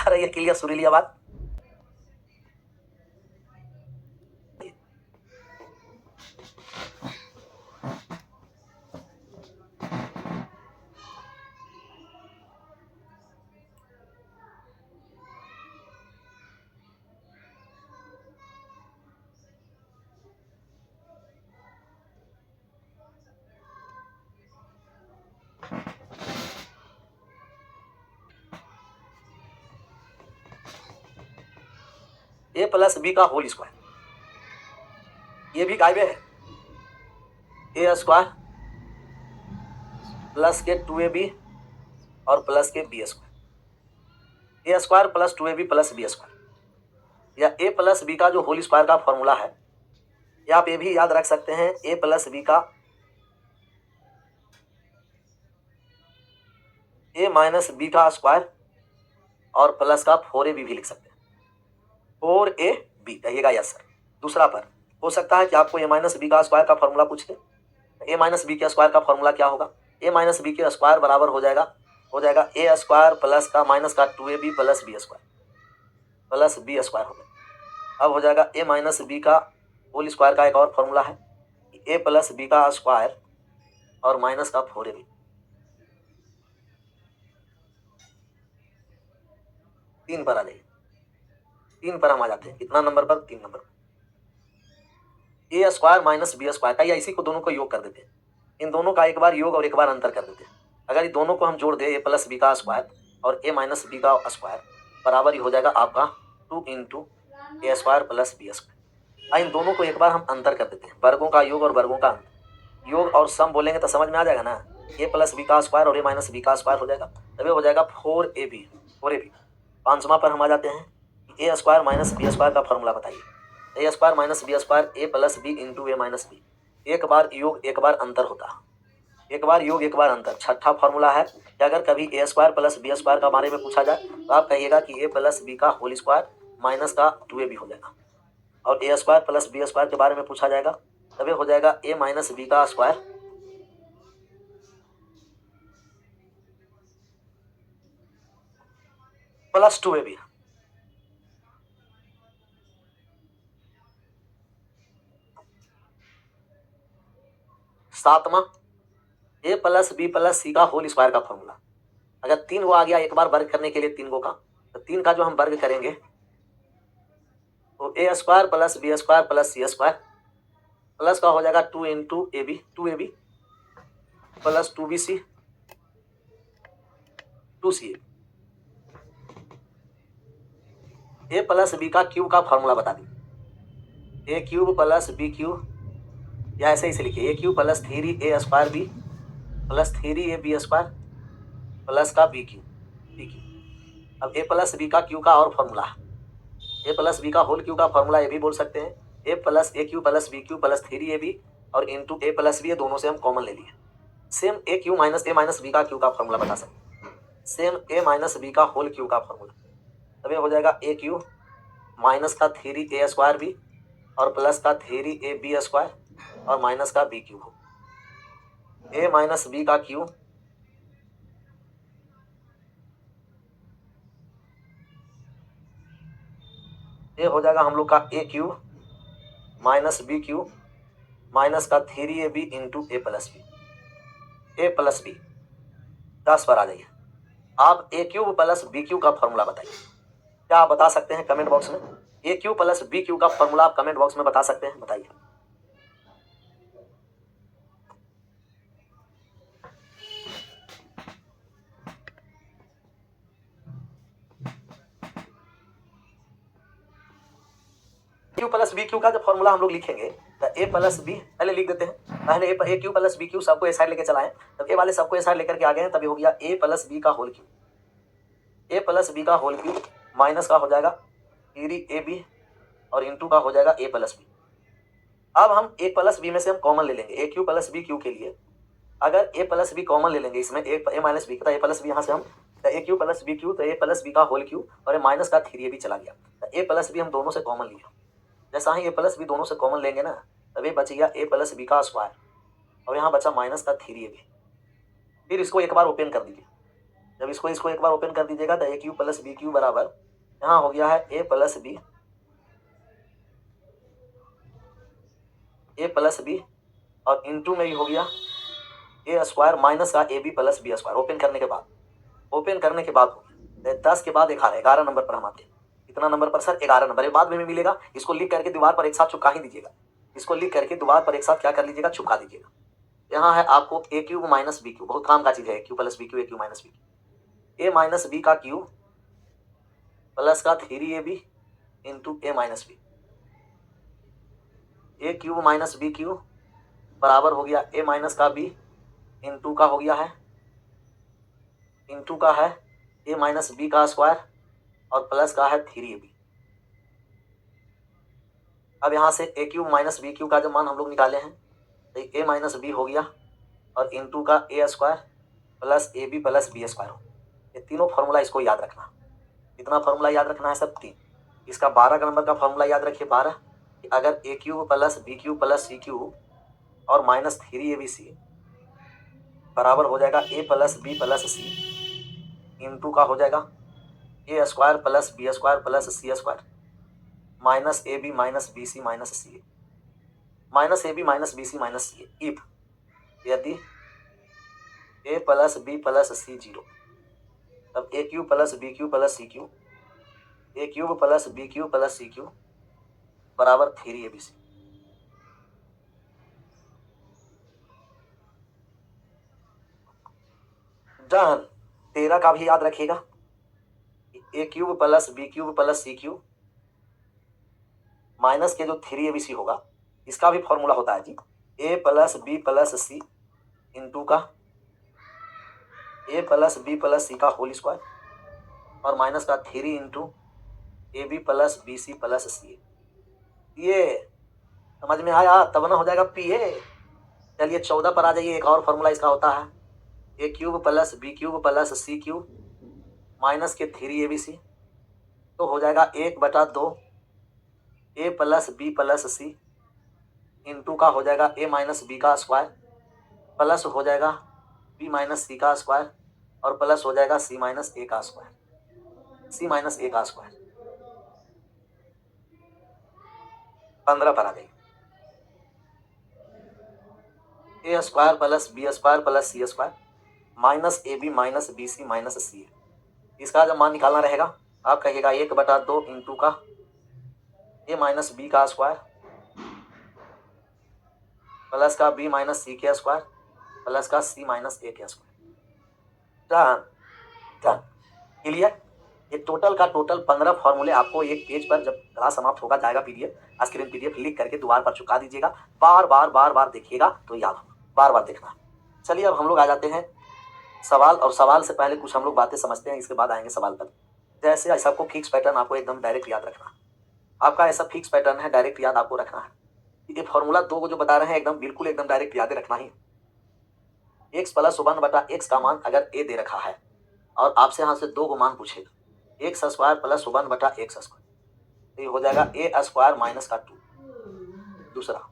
आ रही है क्लियर सुरीली आवाज? ए प्लस बी का होल स्क्वायर, ये भी गायबे है। ए स्क्वायर प्लस के 2ab और प्लस के B square, A square plus 2ab plus B square, या ए प्लस बी का जो होल स्क्वायर का फॉर्मूला है, या आप ये भी याद रख सकते हैं ए प्लस बी का ए माइनस बी का स्क्वायर और प्लस का 4ab भी लिख सकते हैं। 4ab कहिएगा यस सर। दूसरा पर हो सकता है कि आपको ए माइनस बी का स्क्वायर का फॉर्मूला पूछ दे। ए माइनस बी के स्क्वायर का फॉर्मूला क्या होगा? ए माइनस बी के स्क्वायर बराबर हो जाएगा ए स्क्वायर प्लस का माइनस का 2ab प्लस बी स्क्वायर हो गया। अब हो जाएगा ए माइनस बी का होल स्क्वायर का एक और फॉर्मूला है ए प्लस बी का स्क्वायर और माइनस का 4ab। तीन पर आ जाइए, तीन पर हम आ जाते हैं। कितना नंबर पर? 3 नंबर पर। ए स्क्वायर माइनस बी स्क्वायर का, या इसी को दोनों को योग कर देते हैं। इन दोनों का एक बार योग और एक बार अंतर कर देते हैं। अगर इन दोनों को हम जोड़ दें ए प्लस बी का स्क्वायर और ए माइनस बी का स्क्वायर बराबर ही हो जाएगा आपका 2 इंटू ए स्क्वायर प्लस बी स्क्वायर। इन दोनों को एक बार हम अंतर कर देते हैं, वर्गों का योग और वर्गों का अंतर। योग और सम बोलेंगे तो समझ में आ जाएगा ना। ए प्लस बी का स्क्वायर और ए माइनस बी का स्क्वायर हो जाएगा, तभी हो जाएगा 4ab। 5वां पर हम आ जाते हैं। ए स्क्वायर माइनस बी स्क्वायर का फॉर्मूला बताइए। ए स्क्वायर माइनस बी स्क्वायर ए प्लस बी इंटू ए माइनस बी। एक बार योग एक बार अंतर होता है, एक बार योग एक बार अंतर। छठा फॉर्मूला है कि अगर कभी ए स्क्वायर प्लस बी स्क्वायर का बारे में पूछा जाए तो आप कहिएगा कि ए प्लस बी का होल स्क्वायर माइनस का 2ab हो जाएगा, और ए स्क्वायर प्लस बी स्क्वायर के बारे में पूछा जाएगा तभी हो जाएगा ए माइनस बी का स्क्वायर प्लस 2ab। सातवां ए प्लस बी प्लस सी का होल स्क्वायर का फॉर्मूला। अगर 3 आ गया एक बार वर्ग करने के लिए 3 का, तो 3 का जो हम वर्ग करेंगे तो A square plus B square plus C square plus का हो जाएगा 2 into A B 2ab plus 2bc 2ca। A plus B का क्यूब का फॉर्मूला बता दीजिए। A cube plus B cube, या ऐसे ही से लिखिए A cube plus 3a square B plus 3ab square plus का बी क्यूब। अब ए प्लस बी का क्यू का और फॉर्मूला, ए प्लस बी का होल क्यू का फॉर्मूला ये भी बोल सकते हैं। A Q plus B cube plus 3ab और इंटू ए प्लस बी, दोनों से हम कॉमन ले लिए। सेम ए क्यू माइनस बी का क्यू का फॉर्मूला बता सकते हैं। सेम ए माइनस बी का होल क्यू का फॉर्मूला, तभी हो जाएगा ए क्यू माइनस का 3a स्क्वायर बी और प्लस का 3ab स्क्वायर और माइनस का बी क्यू हो। ए माइनस बी का क्यू ये हो जाएगा हम लोग का A cube minus B cube minus का 3ab इंटू ए प्लस बी। 10 पर आ जाइए। आप ए क्यूब प्लस बी क्यू का फॉर्मूला बताइए। क्या आप बता सकते हैं कमेंट बॉक्स में? ए क्यू प्लस बी क्यू का फॉर्मूला आप कमेंट बॉक्स में बता सकते हैं, बताइए। क्यू प्लस बी क्यू का जब फॉर्मूला हम लोग लिखेंगे तो ए प्लस बी पहले लिख देते हैं। पहले ए क्यू प्लस बी क्यू सबको ए साइड लेके चलाएं, तब ए वाले सबको ए साइड लेकर के आ गए हैं, तभी हो गया ए प्लस बी का होल क्यू। ए प्लस बी का होल क्यू माइनस का हो जाएगा 3ab और इंटू का हो जाएगा ए प्लस बी। अब हम ए प्लस बी में से हम कॉमन ले लेंगे। ए क्यू प्लस बी क्यू के लिए अगर ए प्लस बी कॉमन ले लेंगे इसमें ए माइनस बी का, ए प्लस बी यहाँ से हम ए क्यू प्लस बी क्यू, तो ए प्लस बी का होल क्यू और ए माइनस का 3ab चला गया, तो ए प्लस बी हम दोनों से कॉमन लिया। जैसा ही ए प्लस बी दोनों से कॉमन लेंगे ना, तभी बच गया ए प्लस बी का स्क्वायर और यहाँ बचा माइनस का 3ab। फिर इसको एक बार ओपन कर दीजिए। जब इसको इसको एक बार ओपन कर दीजिएगा तो A Q plus B Q बराबर यहाँ हो गया है ए प्लस बी और इंटू में ही हो गया ए स्क्वायर माइनस का A B plus B square. Open करने के बाद हो गया 10 के बाद 11 नंबर पर हम आते हैं। कितना नंबर पर सर? 11 नंबर। बाद में मिलेगा, इसको लिख करके दीवार पर एक साथ चिपका ही दीजिएगा। इसको लिख करके दीवार पर एक साथ क्या कर लीजिएगा? चिपका दीजिएगा। यहाँ है आपको ए क्यूब माइनस बी क्यूब, बहुत काम का चीज है। ए क्यू प्लस बी क्यू, ए क्यू माइनस बी क्यू, ए माइनस बी का क्यूब प्लस का 3ab इंटू ए माइनस बी। ए क्यूब माइनस बी क्यूब बराबर हो गया ए माइनस का बी इंटू का हो गया है इंटू का है ए माइनस बी का स्क्वायर और प्लस का है 3ab। अब यहाँ से ए क्यूब माइनस बी क्यूब का जो मान हम लोग निकाले हैं तो ए माइनस बी हो गया और इंटू का A square plus A B plus B square हो। ये तीनों फार्मूला इसको याद रखना। कितना फार्मूला याद रखना है सब? 3। इसका 12 का नंबर का फार्मूला याद रखिए 12। अगर a cube plus B cube plus c cube और माइनस 3abc बराबर हो जाएगा a plus b plus c into का हो जाएगा a square plus B square plus C square minus a b minus b c minus c minus a b minus b c minus c. If यदि a plus b plus c 0 तब a cube plus B cube plus c cube, a cube plus B cube plus c cube बराबर 3abc। Done. 13 का भी याद रखिएगा, a cube plus B cube plus c cube minus के जो 3abc होगा इसका भी फॉर्मूला होता है जी, a plus b plus c into का a plus b plus c का होल स्क्वायर और माइनस का 3 into A B plus b c plus c. ये समझ में आया? तब ना हो जाएगा पी ए। चलिए 14 पर आ जाइए। एक और फॉर्मूला इसका होता है a cube plus B cube plus c cube minus के 3abc तो हो जाएगा 1/2 a plus b plus c into का हो जाएगा ए माइनस बी का स्क्वायर प्लस हो जाएगा बी माइनस सी का स्क्वायर और प्लस हो जाएगा सी माइनस ए का स्क्वायर, सी माइनस ए का स्क्वायर। 15 पर आ गई a square plus B square plus C square minus a b minus b c minus c a. इसका जब मान निकालना रहेगा आप कहिएगा 1/2 इंटू का ए माइनस बी का स्क्वायर प्लस का बी माइनस सी के स्क्वायर प्लस का सी माइनस ए के स्क्वायर। Done done. क्लियर? ये टोटल का टोटल 15 फॉर्मूले आपको एक पेज पर जब क्लास समाप्त होगा जाएगा पीडीएफ, स्क्रीन पीडीएफ लिख करके दीवार पर चुका दीजिएगा। बार बार देखिएगा तो याद होगा, बार देखना। चलिए अब हम लोग आ जाते हैं सवाल, और सवाल से पहले कुछ हम लोग बातें समझते हैं, इसके बाद आएंगे सवाल पर। जैसे ऐसा आपको फिक्स पैटर्न आपको एकदम डायरेक्ट याद रखना। आपका ऐसा फिक्स पैटर्न है, डायरेक्ट याद आपको रखना है। ये फॉर्मूला 2 को जो बता रहे हैं एकदम बिल्कुल एकदम डायरेक्ट याद रखना ही। एक्स प्लस 1/x का मान अगर ए दे रखा है और आपसे यहाँ से 2 को मान पूछेगा x square plus 1/x square तो ये हो जाएगा ए स्क्वायर माइनस का 2। दूसरा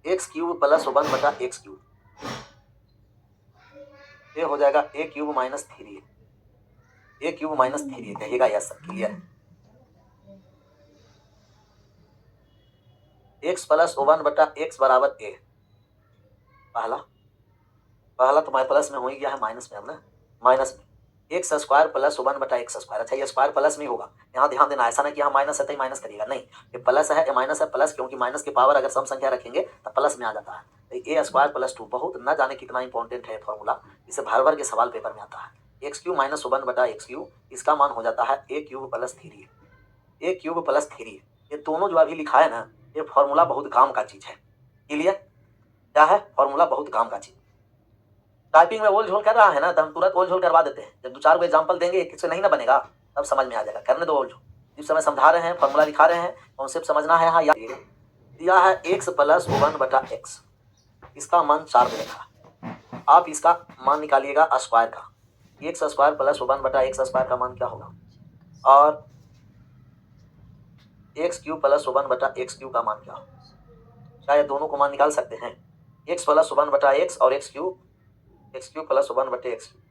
x cube plus 1/x cube ये हो जाएगा ए क्यूब माइनस 3a, ए क्यूब माइनस 3a कहिएगा। Yes sir, clear? X plus 1/x बराबर ए। पहला तो प्लस में हो ही गया है, माइनस में अब ना, माइनस में x square plus 1/x square. अच्छा ये स्क्वायर प्लस में होगा, यहाँ ध्यान देना। ऐसा ना कि यहाँ माइनस है तो माइनस करिएगा, नहीं, ये प्लस है, ये माइनस है, प्लस, क्योंकि माइनस की पावर अगर सम संख्या रखेंगे तो प्लस में आ जाता है। तो ए स्क्वायर प्लस 2 बहुत न जाने कितना इंपॉर्टेंट है फॉर्मूला, इसे भर के सवाल पेपर में आता है। X cube minus 1/x cube, इसका मान हो जाता है a cube plus 3a, A cube plus 3a। ये दोनों जो अभी लिखा है ना, ये फॉर्मूला बहुत काम का चीज है। क्लियर? क्या है? फॉर्मूला बहुत काम का चीज। टाइपिंग में ओल झोल कर रहा है ना, तो हम तुरंत ओल झोल करवा देते हैं। जब 2-4 एग्जाम्पल देंगे, एक से नहीं ना बनेगा, तब समझ में आ जाएगा। करने दो ओल झोल। जिस समय समझा रहे हैं, फॉर्मूला दिखा रहे हैं, कॉन्सेप्ट समझना है। हाँ, दिया है एक्स प्लस 1/x, इसका मान 4 दे रखा है। आप इसका मान निकालिएगा स्क्वायर का, x square plus 1/x square का मान क्या होगा, और x cube plus 1/x cube का मान क्या होगा। क्या ये दोनों को मान निकाल सकते हैं? एक्स प्लस 1/x और x cube plus 1/x cube.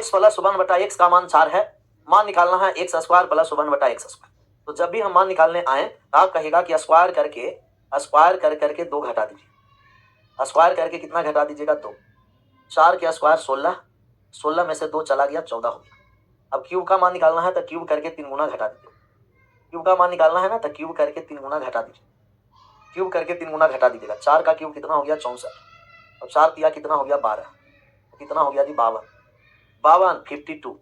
X plus one बटा एक्स का मान 4 है, मान निकालना है एक्स स्क्वायर प्लस वन बटा एक्स स्क्वायर। तो जब भी हम मान निकालने आए तो आप कहेगा कि स्क्वायर कर करके 2 घटा दीजिए। स्क्वायर करके कितना घटा दीजिएगा? 2। 4 के स्क्वायर 16, 16 में से 2 चला गया 14 हो गया। अब क्यूब का मान निकालना है तो क्यूब करके 3 गुना घटा दीजिए। क्यूब का मान निकालना है ना तो क्यूब करके 3 गुना घटा दीजिए। क्यूब करके 3 गुना घटा दीजिएगा। 4 का क्यूब कितना हो गया? 64। और 4 तिया कितना हो गया? 12। कितना हो गया जी? 52। 52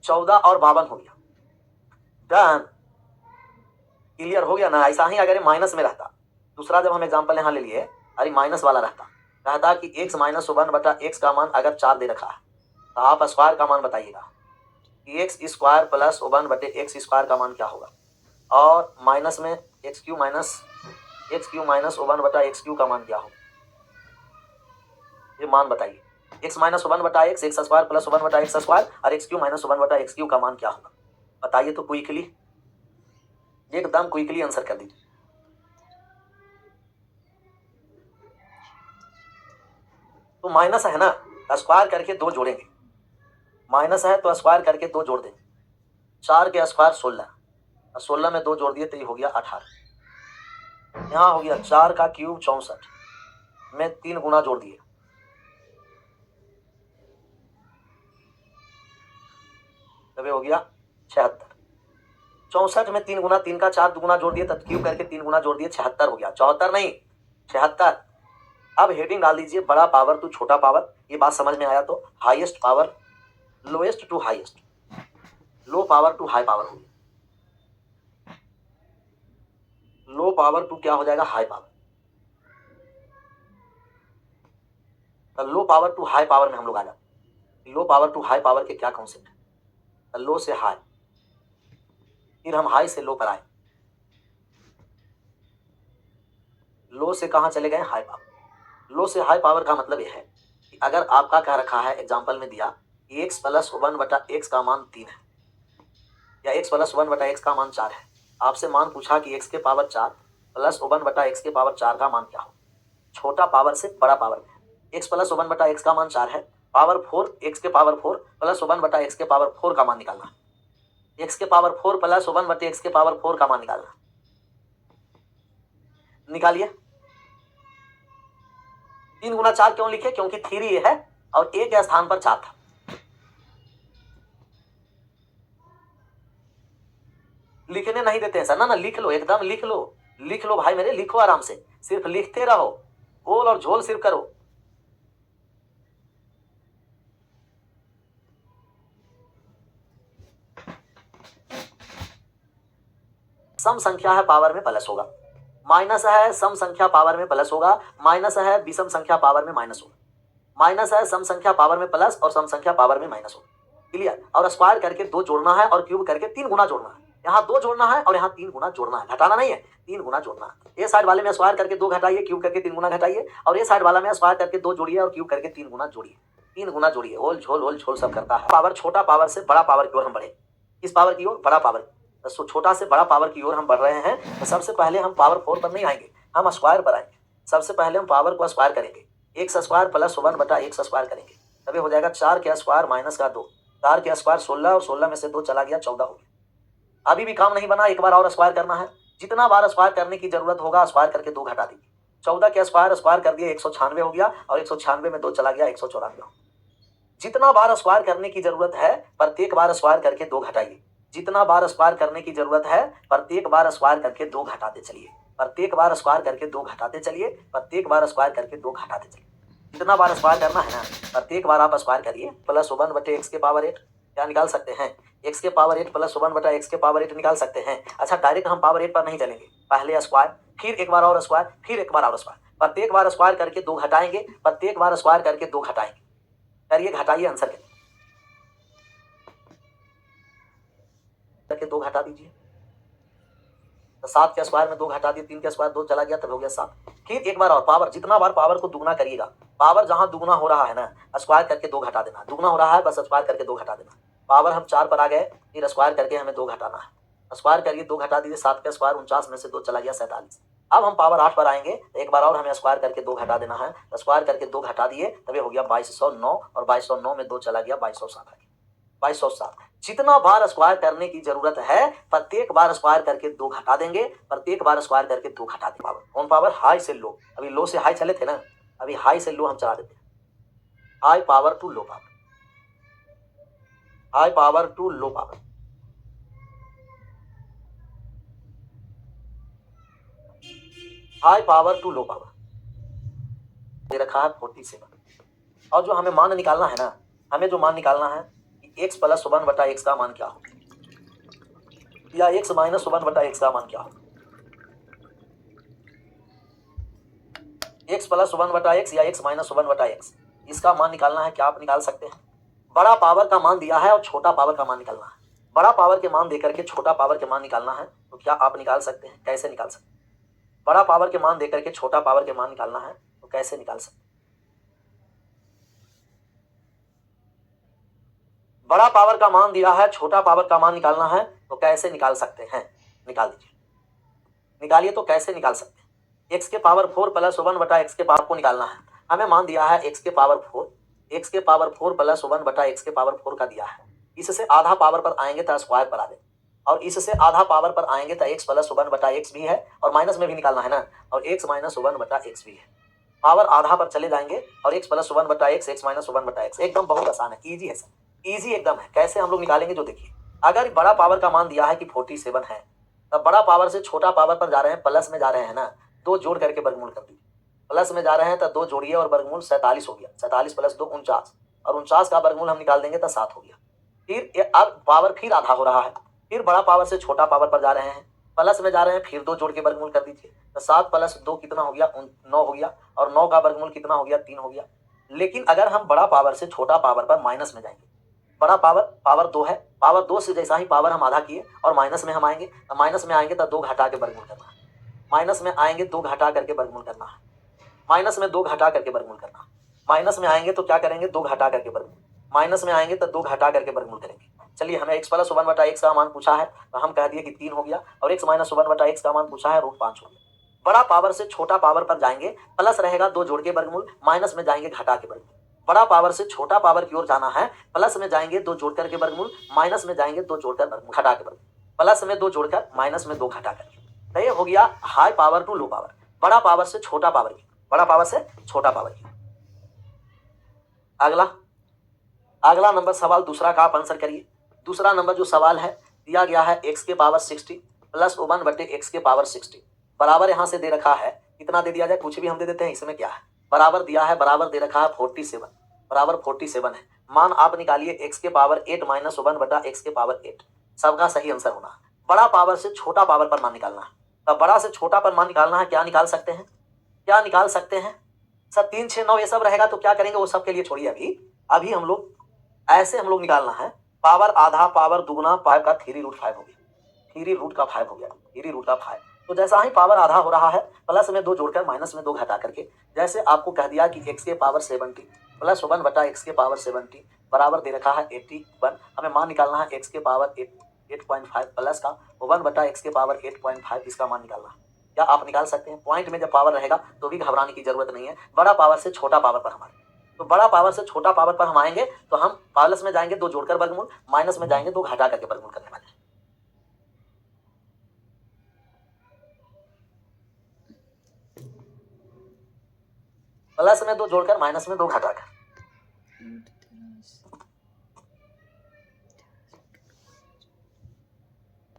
14 और 52 हो गया। डन। क्लियर हो गया ना? ऐसा ही अगर माइनस में रहता, दूसरा जब हम एग्जांपल यहाँ ले लिए, अरे माइनस वाला रहता, कहता कि एक्स माइनस वन बटा एक्स का मान अगर 4 दे रखा है तो आप स्क्वायर का मान बताइएगा कि एक्स स्क्वायर प्लस वन बटे एक्स स्क्वायर का मान क्या होगा। और माइनस में एक्स क्यू माइनस वन बटा एक्स क्यू का मान क्या होगा, ये मान बताइए। एक्स माइनस वन बटा एक्स स्क्वायर प्लस वन बटा एक्स स्क्वायर और एक्स क्यू माइनस वन बटा एक्स क्यू का मान क्या होगा, बताइए तो क्विकली, एकदम क्विकली आंसर कर दीजिए। तो माइनस है ना, स्क्वायर करके 2 जोड़ेंगे। माइनस है तो स्क्वायर करके 2 जोड़ देंगे। 4 के स्क्वायर 16, 16 में 2 जोड़ दिए तो ये हो गया 18। यहाँ हो गया 4 का क्यूब 64 में 3 गुना जोड़ दिए, तब हो गया 76। 64 में 3 गुना, 3 का 4 दुगुना जोड़ दिए तब क्यूब करके 3 गुना जोड़ दिए, 76 हो गया। 74 नहीं 76। अब हेडिंग डाल दीजिए बड़ा पावर टू छोटा पावर। ये बात समझ में आया तो highest power lowest to highest, low power to high power होगी। लो पावर टू क्या हो जाएगा? High power. तो low power to high power में हम लोग आ जाते। Low power to high power के क्या कॉन्सेप्ट है? लो से हाई, फिर हम हाई से लो पर आए, लो से कहां चले गए? High power. लो से हाई पावर का मतलब यह है कि अगर आपका कह रखा है, एग्जांपल में दिया कि एक्स प्लस वन बटा एक्स का मान 3 है या एक्स प्लस वन बटा एक्स का मान 4 है, आपसे मान पूछा कि एक्स के पावर 4 प्लस वन बटा एक्स के पावर 4 का मान क्या हो। छोटा पावर से बड़ा पावर में एक्स प्लस वन बटा एक्स का मान 4 है, पावर 4 एक्स के पावर 4 प्लस वन बटा एक्स के पावर 4 का मान निकालना। एक्स के पावर 4 प्लस वन बटे एक्स के पावर 4 का मान निकालना। निकालिए। 3 गुना 4 क्यों लिखे? क्योंकि 3 है और ए के स्थान पर 4 था। लिखने नहीं देते हैं सर। ना लिख लो, एकदम लिख लो, लिख लो भाई मेरे, लिखो आराम से, सिर्फ लिखते रहो, गोल और झोल सिर्फ करो। सम संख्या है पावर में प्लस होगा, माइनस है सम संख्या पावर में प्लस होगा, माइनस है विषम संख्या पावर में माइनस होगा, माइनस है सम संख्या पावर में प्लस और सम संख्या पावर में माइनस होगा। क्लियर? और स्क्वायर करके 2 जोड़ना है और क्यूब करके 3 गुना जोड़ना है। यहाँ 2 जोड़ना है और यहाँ 3 गुना जोड़ना है, घटाना नहीं है, 3 गुना जोड़ना है। ये साइड वाले में स्क्वायर करके 2 घटाइए, क्यूब करके 3 गुना घटाइए, और ये साइड वाला में स्क्वायर करके 2 जोड़िए और क्यूब करके 3 गुना जोड़िए। 3 गुना जोड़िए, ओल झोल सब करता है। पावर छोटा पावर से बड़ा पावर की ओर हम बढ़े, किस पावर की ओर? बड़ा पावर। तो छोटा से बड़ा पावर की ओर हम बढ़ रहे हैं। तो सबसे पहले हम पावर 4 पर नहीं आएंगे, हम स्क्वायर पर आएंगे। सबसे पहले हम पावर को स्क्वायर करेंगे, एक्स स्क्वायर प्लस वन बटा एक्स स्क्वायर करेंगे, तभी हो जाएगा 4 के स्क्वायर माइनस का 2, 4 के स्क्वायर 16 और 16 में से 2 चला गया 14 हो गया। अभी भी काम नहीं बना, एक बार और स्क्वायर करना है। जितना बार स्क्वायर करने की जरूरत होगा स्क्वायर करके 2 घटा दीजिए। 14 के स्क्वायर कर दिए 196 हो गया और 196 में 2 चला गया 194 हो। जितना बार स्क्वायर करने की जरूरत है प्रत्येक बार स्क्वायर करके 2 घटाइए। जितना बार स्क्वायर करने की जरूरत है प्रत्येक बार स्क्वायर करके 2 घटाते चलिए, प्रत्येक बार स्क्वायर करके 2 घटाते चलिए, प्रत्येक बार स्क्वायर करके 2 घटाते चलिए। जितना बार स्क्वायर करना है ना प्रत्येक बार आप स्क्वायर करिए। प्लस वन बटे एक्स के पावर 8 क्या निकाल सकते हैं? एक्स के पावर 8 प्लस वन बटा एक्स के पावर 8 निकाल सकते हैं। अच्छा डायरेक्ट हम पावर 8 पर नहीं चलेंगे, पहले स्क्वायर, फिर एक बार और स्क्वायर, फिर एक बार और स्क्वायर। प्रत्येक बार स्क्वायर करके 2 घटाएंगे, प्रत्येक बार स्क्वायर करके 2 घटाएंगे। करिए, घटाइए, आंसर करिए। करके 2 घटा दीजिए। तो 7 के स्क्वायर में 2 घटा दिए, 3 के स्क्वायर 2 चला गया तब हो गया 7। फिर एक बार और पावर, जितना बार पावर को दुगना करिएगा, पावर जहां दुगना हो रहा है ना स्क्वायर करके 2 घटा देना, दुगना हो रहा है बस स्क्वायर करके 2 घटा देना। पावर हम 4 पर आ गए, फिर स्क्वायर करके हमें 2 घटाना है। स्क्वायर करिए, 2 घटा दीजिए। 7 का स्क्वायर 49 में से 2 चला गया 47। अब हम पावर 8 पर आएंगे तो एक बार और हमें स्क्वायर करके 2 घटा देना है। तो स्क्वायर करके 2 घटा दिए तब ये हो गया 2209 और 2209 में 2 चला गया 2207 आ गया 2207। जितना बार स्क्वायर करने की जरूरत है प्रत्येक बार स्क्वायर करके 2 घटा देंगे, प्रत्येक बार स्क्वायर करके 2 घटा देंगे। पावर कौन पावर? हाई से लो। अभी लो से हाई चले थे ना, अभी हाई से लो हम चला देते हैं। High power to low power, high power to low power, high power to low power दे रखा है 47। और जो हमें मान निकालना है ना, हमें जो मान निकालना है कि x प्लस 1 बटा x का मान क्या हो या x माइनस 1 बटा x का मान क्या हो। x प्लस 1 बटा x या x माइनस 1 बटा x, इसका मान निकालना है। क्या आप निकाल सकते हैं? बड़ा पावर का मान दिया है और छोटा पावर का मान निकालना है। बड़ा पावर के मान देकर के छोटा पावर के मान निकालना है, तो क्या आप निकाल सकते हैं? कैसे निकाल सकते हैं? बड़ा पावर के मान देकर के छोटा पावर के मान निकालना है, तो कैसे निकाल सकते हैं? बड़ा पावर का मान दिया है, छोटा पावर का मान निकालना है, तो कैसे निकाल सकते हैं? निकाल दीजिए, निकालिए। तो कैसे निकाल सकते हैं? x के पावर 4 प्लस 1 बटा x के पावर को निकालना है। हमें मान दिया है x के पावर 4, x के पावर 4 प्लस 1 बटा x के पावर 4 का दिया है। इससे आधा पावर पर आएंगे तो स्क्वायर पर आ जाए, और इससे आधा पावर पर आएंगे तो x प्लस 1 बटा x भी है, और माइनस में भी निकालना है ना, और x माइनस 1 बटा x भी है। पावर आधा पर चले जाएंगे और x प्लस 1 बटा x, x माइनस 1 बटा x। एकदम बहुत आसान है, ईजी है सर, ईजी एकदम है। कैसे हम लोग निकालेंगे जो देखिए, अगर बड़ा पावर का मान दिया है कि 47 है, तब बड़ा पावर से छोटा पावर पर जा रहे हैं, प्लस में जा रहे हैं ना, 2 जोड़ करके वर्गमूल कर दीजिए। प्लस में जा रहे हैं तो 2 जोड़िए और वर्गमूल 47 हो गया। 47 प्लस 2 49, और 49 का वर्गमूल हम निकाल देंगे तो 7 हो गया। फिर अब पावर फिर आधा हो रहा है, फिर बड़ा पावर से छोटा पावर पर जा रहे हैं, प्लस में जा रहे हैं, फिर 2 जोड़ के वर्गमूल कर दीजिए। तो 7 प्लस 2 कितना हो गया? 9 हो गया, और 9 का वर्गमूल कितना हो गया? 3 हो गया। लेकिन अगर हम बड़ा पावर से छोटा पावर पर माइनस में जाएंगे, बड़ा पावर पावर 2 है, पावर 2 से जैसा ही पावर हम आधा किए और माइनस में हम आएंगे, तो माइनस में आएंगे तो 2 घटा के वर्गमूल करना है। माइनस में आएंगे 2 घटा करके वर्गमूल करना है। माइनस में 2 घटा करके वर्गमूल करना है। माइनस में आएंगे तो क्या करेंगे? 2 घटा करके वर्गमूल। माइनस में आएंगे तो 2 घटा करके वर्गमूल करेंगे। चलिए, हमें x प्लस 1 बटा x का मान पूछा है, तो हम कह दिए कि 3 हो गया, और x माइनस 1 बटा x का मान पूछा है √5 हो गया। बड़ा पावर से छोटा पावर पर जाएंगे, प्लस रहेगा 2 जोड़ के वर्गमूल, माइनस में जाएंगे घटा के वर्गमूल। बड़ा पावर से छोटा पावर की ओर जाना है, प्लस में जाएंगे 2 जोड़कर के वर्गमूल, माइनस में जाएंगे 2 जोड़कर वर्गमूल, घटा के वर्गमूल। प्लस में 2 जोड़कर, माइनस में 2 घटा कर। तो ये हो गया high power to low power, बड़ा पावर से छोटा पावर की, बड़ा पावर से छोटा पावर की। अगला अगला नंबर सवाल दूसरा का आप आंसर करिए। दूसरा नंबर जो सवाल है दिया गया है x के पावर 60 प्लस 1 बटे x के पावर 60 बराबर, यहां से दे रखा है कितना दे दिया जाए, कुछ भी हम दे देते हैं, इसमें क्या है, बराबर दिया है, बराबर दे रखा है 47, बराबर 47 है। मान आप निकालिए x के पावर 8 माइनस 1 बटा x के पावर 8। सबका सही आंसर होना है। बड़ा पावर से छोटा पावर पर मान निकालना है, तब बड़ा से छोटा पर मान निकालना है। क्या निकाल सकते हैं? क्या निकाल सकते हैं सर? 3 6 9 ये सब रहेगा तो क्या करेंगे, वो सब के लिए छोड़िए। अभी अभी हम लोग ऐसे हम लोग निकालना है, पावर आधा, पावर दुगना, 5 का 3√5 हो गया, 3√5 हो गया, 3√5। तो जैसा ही पावर आधा हो रहा है, प्लस में 2 जोड़कर, माइनस में 2 घटा करके, जैसे आपको कह दिया कि x के पावर 70 प्लस 1 बटा x के पावर 70 बराबर दे रखा है 81। हमें मान निकालना है x के पावर 8.5 प्लस का 1 बटा x के पावर 8.5, इसका मान निकालना है। क्या आप निकाल सकते हैं? पॉइंट में जब पावर रहेगा तो भी घबराने की जरूरत नहीं है। बड़ा पावर से छोटा पावर पर हमारे, तो बड़ा पावर से छोटा पावर पर हम आएंगे तो हम प्लस में जाएंगे 2 जोड़कर वर्गमूल, माइनस में जाएंगे 2 घटा करके वर्गमूल करने वाले हैं। प्लस में 2 जोड़कर, माइनस में 2 घटाकर,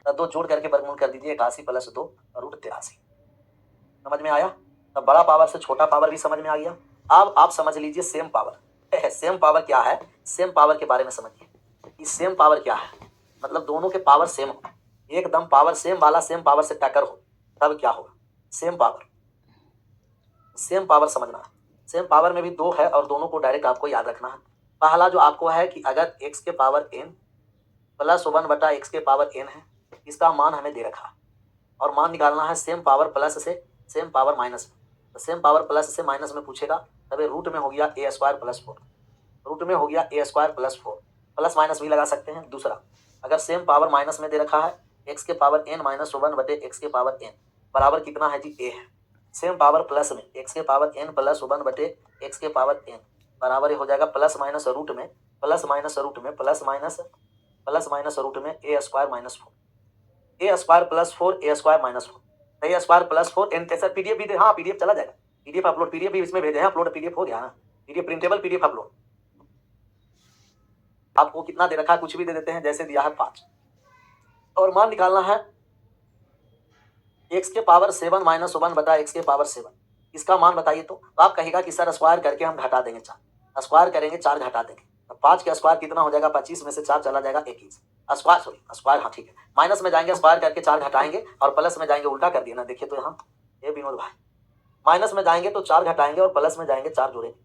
तो 2 जोड़ करके वर्गमूल कर दीजिए, 81 प्लस 2 √83। समझ में आया? तब बड़ा पावर से छोटा पावर भी समझ में आ गया। अब आप समझ लीजिए सेम पावर। सेम पावर क्या है? सेम पावर के बारे में समझिए कि सेम पावर क्या है। मतलब दोनों के पावर सेम हो, एकदम पावर सेम वाला सेम पावर से टक्कर हो, तब क्या होगा? Same power. सेम पावर समझना है। सेम पावर में भी 2 है और दोनों को डायरेक्ट आपको याद रखना है। पहला जो आपको है कि अगर x के पावर n प्लस 1 बटा x के पावर n है, इसका मान हमें दे रखा है, और मान निकालना है सेम पावर प्लस से सेम पावर माइनस में। तो सेम पावर प्लस से माइनस में पूछेगा, तब रूट में हो गया a स्क्वायर प्लस 4, रूट में हो गया a square plus 4, plus minus भी लगा सकते हैं। दूसरा, अगर सेम पावर माइनस में दे रखा है x के पावर n माइनस 1 बटे x के पावर n, बराबर कितना है जी, ए है। सेम पावर प्लस में एक्स के पावर एन प्लस 1 बटे एक्स के पावर एन बराबर हो जाएगा प्लस माइनस रूट में प्लस माइनस रूट में a square minus 4 a square plus 4 a square minus 4 a square plus 4 n sir PDF भी दे, हाँ पीडीएफ चला जाएगा, पीडीएफ अपलोड, पीडीएफ भी इसमें भेजे हैं, अपलोड पीडीएफ हो गया ना, पीडीएफ प्रिंटेबल पीडीएफ अपलोड। आपको कितना दे रखा है, कुछ भी दे देते हैं, जैसे दिया है 5 और मान निकालना है एक्स के पावर 7 माइनस 1 बटा एक्स के पावर 7, इसका मान बताइए। तो आप कहेगा कि सर स्क्वायर करके हम घटा देंगे 4, स्क्वायर करेंगे 4 घटा देंगे, तो 5 के स्क्वायर कितना हो जाएगा, 25 में से 4 चला जाएगा 21 स्क्वायर, सॉरी स्क्वायर, हाँ ठीक है, माइनस में जाएंगे स्क्वायर करके 4 घटाएंगे और प्लस में जाएंगे, उल्टा कर दिया ना, देखिए तो यहाँ ये विनोद भाई, माइनस में जाएंगे तो 4 घटाएंगे और प्लस में जाएंगे 4 जोड़ेंगे,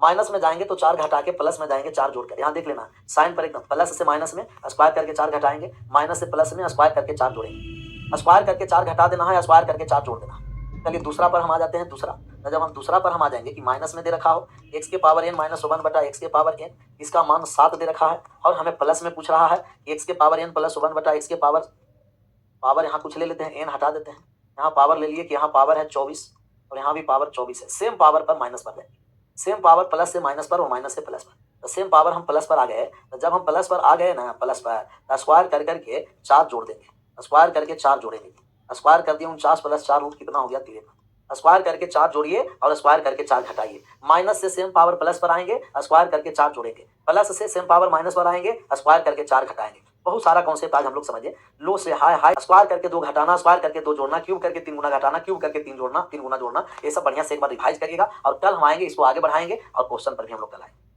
माइनस में जाएंगे तो 4 घटा के प्लस में जाएंगे 4 जोड़कर, यहाँ देख लेना साइन पर एकदम, प्लस से माइनस में स्क्वायर करके 4 घटाएंगे, माइनस से प्लस में स्क्वायर करके 4 जोड़ेंगे, स्क्वायर करके 4 घटा देना है, स्क्वायर करके 4 जोड़ देना। चलिए दूसरा पर हम आ जाते हैं। दूसरा, तो जब हम दूसरा पर हम आ जाएंगे कि माइनस में दे रखा हो एक्स के पावर एन माइनस 1 बटा एक्स के पावर एन, इसका मान 7 दे रखा है और हमें प्लस में पूछ रहा है कि एक्स के पावर एन प्लस 1 बटा एक्स के पावर यहाँ कुछ ले लेते हैं, एन हटा देते हैं, यहाँ पावर ले लिए कि यहाँ पावर है 24 और यहाँ भी पावर 24 है, सेम पावर पर माइनस पर जाएंगे, सेम पावर प्लस से माइनस पर और माइनस से प्लस पर, तो सेम पावर हम प्लस पर आ गए, तो जब हम प्लस पर आ गए ना, प्लस पर तो स्क्वायर कर करके 4 जोड़ देंगे, स्क्वायर करके 4 जोड़ेंगे, स्क्वायर कर दिया 49 प्लस 4 रूट कितना हो गया 53, स्क्वायर करके 4 जोड़िए और स्क्वायर करके 4 घटाइए, माइनस से सेम पावर प्लस पर आएंगे, स्क्वायर करके 4 जोड़ेंगे, प्लस से सेम पावर माइनस पर आएंगे, स्क्वायर करके 4 घटाएंगे। बहुत सारा कॉन्सेप्ट आज हम लोग समझे, लो से हाई, हाई स्क्वायर करके 2 घटाना, स्क्वायर करके 2 जोड़ना, क्यूब करके 3 गुना घटाना, क्यूब करके 3 जोड़ना, 3 गुना जोड़ना, ये सब बढ़िया से एक बार रिवाइज करिएगा और कल हम आएंगे, इसको आगे बढ़ाएंगे और क्वेश्चन पर भी हम लोग कल आएंगे।